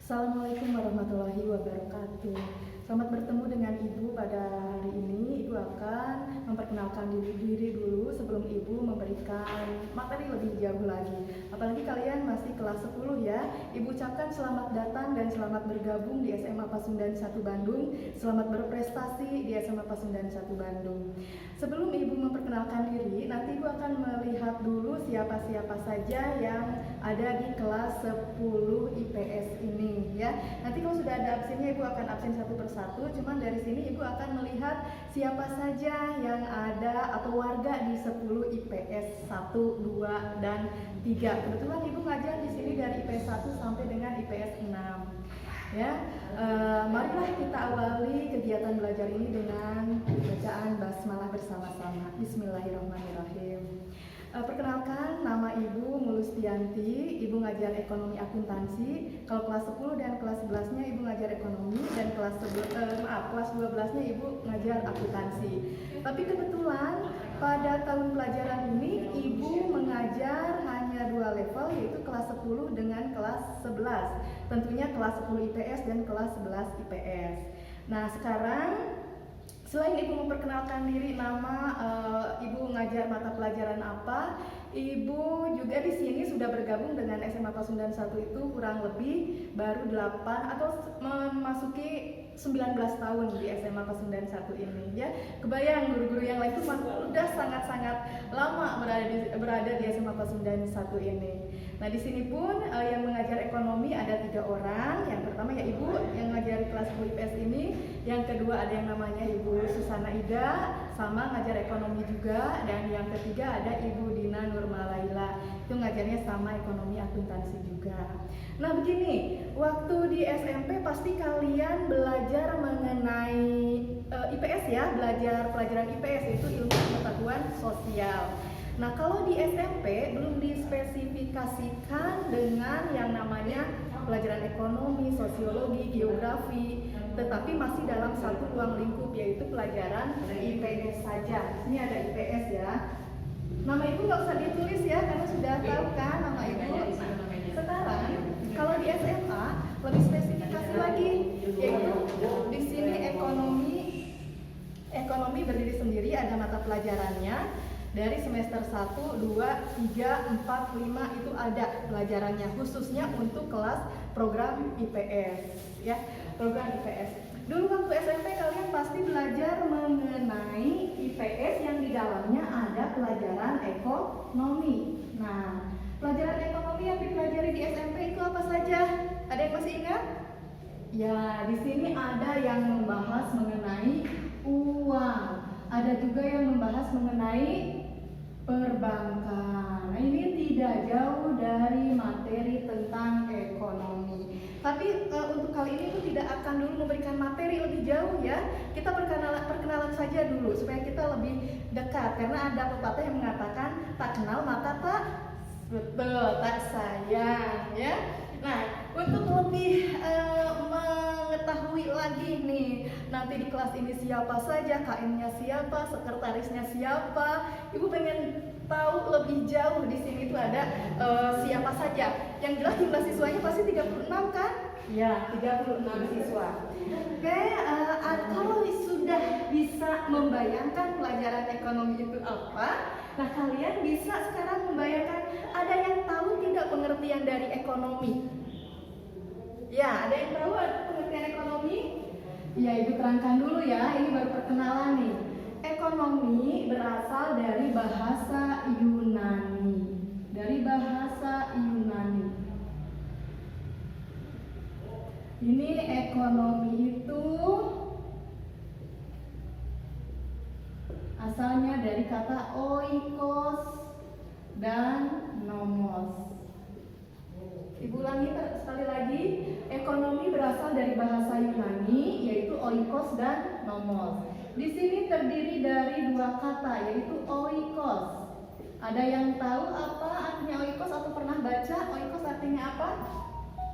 Assalamualaikum warahmatullahi wabarakatuh. Selamat bertemu dengan Ibu pada hari ini. Ibu akan memperkenalkan diri dulu sebelum Ibu memberikan materi lebih jauh lagi. Apalagi kalian masih kelas 10 ya. Ibu ucapkan selamat datang dan selamat bergabung di SMA Pasundan 1 Bandung. Selamat berprestasi di SMA Pasundan 1 Bandung. Sebelum Ibu memperkenalkan diri, nanti Ibu akan melihat dulu siapa-siapa saja yang ada di kelas 10 IPS ini ya. Nanti kalau sudah ada absennya Ibu akan absen satu persatu, cuman dari sini Ibu akan melihat siapa saja yang ada atau warga di 10 IPS 1, 2, dan 3. Kebetulan Ibu ngajar di sini dari IPS 1 sampai dengan IPS 6. Ya, marilah kita awali kegiatan belajar ini dengan bacaan basmalah bersama-sama. Bismillahirrahmanirrahim. Perkenalkan, nama Ibu Mulustianti. Ibu ngajar ekonomi akuntansi. Kalau kelas 10 dan kelas 11-nya Ibu ngajar ekonomi, dan kelas 12-nya Ibu ngajar akuntansi. Tapi kebetulan pada tahun pelajaran ini Ibu mengajar hanya 2 level, yaitu kelas 10 dengan kelas 11. Tentunya kelas 10 IPS dan kelas 11 IPS. Nah, sekarang selain Ibu memperkenalkan diri, nama Ibu ngajar mata pelajaran apa, Ibu juga di sini sudah bergabung dengan SMA Pasundan 1 itu kurang lebih baru 8 atau memasuki 19 tahun di SMA Pasundan 1 ini ya. Kebayang guru-guru yang lain itu sudah sangat-sangat lama berada di SMA Pasundan 1 ini. Nah, di sini pun yang mengajar ekonomi ada 3 orang. Yang pertama ya Ibu yang ngajar kelas 10 IPS ini. Yang kedua ada yang namanya Ibu Susana Ida, sama ngajar ekonomi juga. Dan yang ketiga ada Ibu Dina Nurmalaila, itu ngajarnya sama ekonomi akuntansi juga. Nah, begini, waktu di SMP pasti kalian belajar mengenai IPS ya, belajar pelajaran IPS, yaitu ilmu pengetahuan sosial. Nah, kalau di SMP belum dispesifikasikan dengan yang namanya pelajaran ekonomi, sosiologi, geografi, tetapi masih dalam satu ruang lingkup, yaitu pelajaran IPS saja. Ini ada IPS ya. Nama Ibu nggak usah ditulis ya, karena sudah tahu kan nama Ibu. Sekarang kalau di SMA lebih spesifikasi lagi, yaitu di sini ekonomi berdiri sendiri, ada mata pelajarannya. Dari semester 1, 2, 3, 4, 5 itu ada pelajarannya, khususnya untuk kelas program IPS ya, program IPS. Dulu waktu SMP kalian pasti belajar mengenai IPS yang di dalamnya ada pelajaran ekonomi. Nah, pelajaran ekonomi yang dipelajari di SMP itu apa saja? Ada yang masih ingat? Ya, di sini ada yang membahas mengenai uang. Ada juga yang membahas mengenai perbankan. Nah, ini tidak jauh dari materi tentang ekonomi. Tapi untuk kali ini itu tidak akan dulu memberikan materi lebih jauh ya. Kita perkenalan saja dulu supaya kita lebih dekat. Karena ada pepatah yang mengatakan tak kenal maka tak tak sayang ya. Nah, untuk lebih mengetahui lagi nih, nanti di kelas ini siapa saja, KM-nya siapa, sekretarisnya siapa, Ibu pengen tahu lebih jauh. Di sini tuh ada siapa saja. Yang jelas jumlah siswanya pasti 36 kan? Ya, 36 siswa. Oke, kalau sudah bisa membayangkan pelajaran ekonomi itu apa, nah kalian bisa sekarang membayangkan, ada yang tahu tidak pengertian dari ekonomi? Ya, ada yang tahu pengertian ekonomi? Ya, Ibu terangkan dulu ya, ini baru perkenalan nih. Ekonomi berasal dari bahasa Yunani. Dari bahasa Yunani. Ini ekonomi itu asalnya dari kata oikos dan nomos. Ibu ulangi sekali lagi, ekonomi berasal dari bahasa Yunani, yaitu oikos dan nomos. Di sini terdiri dari 2 kata, yaitu oikos. Ada yang tahu apa artinya oikos atau pernah baca oikos artinya apa?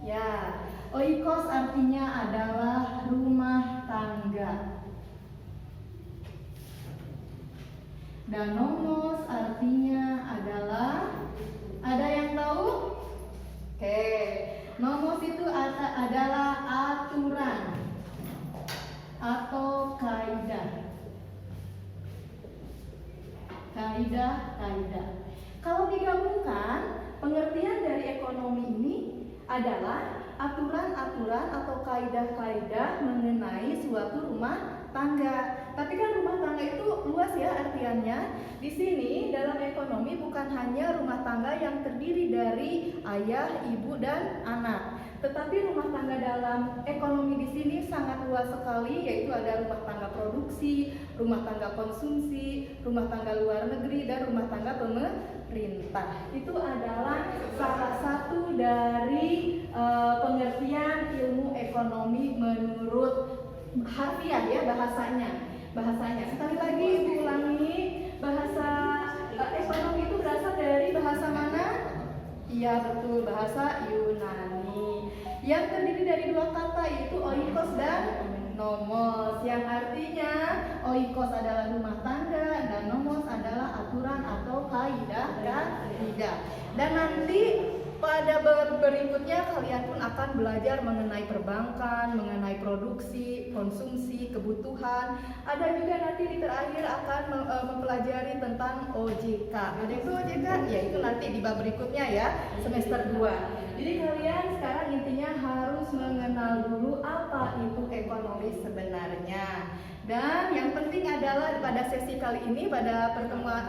Ya, oikos artinya adalah rumah tangga. Dan nomos artinya adalah, ada yang tahu? Oke, Nomos itu adalah aturan atau kaidah. Kaidah. Kalau digabungkan, pengertian dari ekonomi ini adalah aturan-aturan atau kaidah-kaidah mengenai suatu rumah tangga. Tapi kan rumah tangga itu luas ya artiannya. Di sini dalam ekonomi bukan hanya rumah tangga yang terdiri dari ayah, ibu, dan anak. Tetapi rumah tangga dalam ekonomi di sini sangat luas sekali, yaitu ada rumah tangga produksi, rumah tangga konsumsi, rumah tangga luar negeri, dan rumah tangga pemerintah. Itu adalah salah satu dari pengertian ilmu ekonomi menurut harfiah ya bahasanya. Sekali lagi Ibu ulangi, bahasa ekonomi itu berasal dari bahasa mana? Iya betul, bahasa Yunani yang terdiri dari dua kata, yaitu oikos dan nomos, yang artinya oikos adalah rumah tangga dan nomos adalah aturan atau kaidah. Dan nanti pada berikutnya kalian pun akan belajar mengenai perbankan, mengenai produksi, konsumsi, kebutuhan. Ada juga nanti di terakhir akan mempelajari tentang OJK. Ada itu OJK? Ya itu nanti di bab berikutnya ya, semester 2. Jadi kalian sekarang intinya harus mengenal dulu apa itu ekonomi sebenarnya. Dan yang penting adalah pada sesi kali ini, pada pertemuan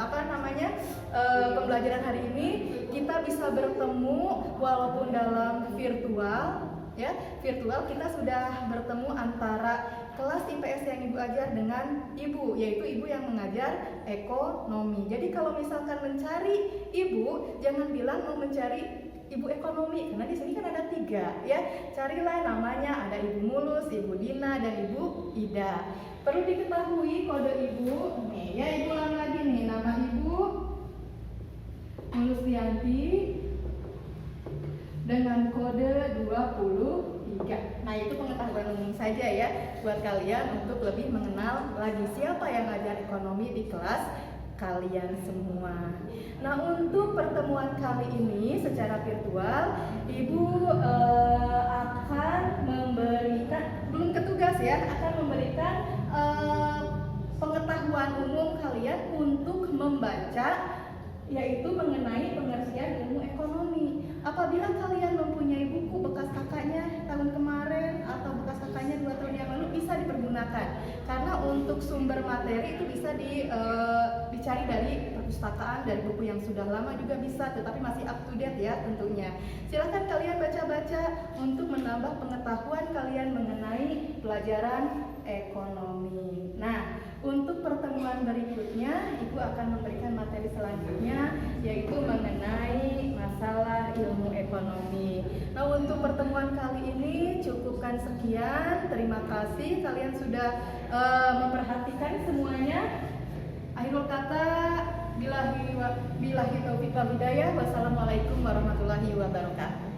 pembelajaran hari ini, kita bisa bertemu walaupun dalam virtual ya. Virtual kita sudah bertemu antara kelas IPS yang Ibu ajar dengan Ibu, yaitu Ibu yang mengajar ekonomi. Jadi kalau misalkan mencari Ibu, jangan bilang mau mencari Ibu ekonomi, karena di sini kan ada 3 ya. Carilah namanya, ada Ibu Mulus, Ibu Dina, dan Ibu Ida. Perlu diketahui kode Ibu nih ya, Ibu ulang lagi nih, nama Ibu Mulus Lianti dengan kode 23. Nah itu pengetahuan umum saja ya buat kalian untuk lebih mengenal lagi siapa yang ngajar ekonomi di kelas kalian semua. Nah untuk pertemuan kali ini secara virtual, Ibu akan memberikan, belum ketugas ya, akan memberikan pengetahuan umum kalian untuk membaca, yaitu mengenai pengertian ilmu ekonomi. Apabila kalian mempunyai buku bekas kakaknya tahun kemarin atau bekas kakaknya 2 tahun yang lalu, bisa dipergunakan. Karena untuk sumber materi itu bisa dicari dari perpustakaan, dari buku yang sudah lama juga bisa, tetapi masih up to date ya tentunya. Silahkan kalian baca-baca untuk menambah pengetahuan kalian mengenai pelajaran ekonomi. Nah, untuk pertemuan berikutnya, Ibu akan memberikan materi selanjutnya, yaitu mengenai masalah ilmu ekonomi. Nah, untuk pertemuan kali ini cukupkan sekian. Terima kasih kalian sudah memperhatikan semuanya. Akhirul kata, billahi taufiq wal hidayah. Wassalamualaikum warahmatullahi wabarakatuh.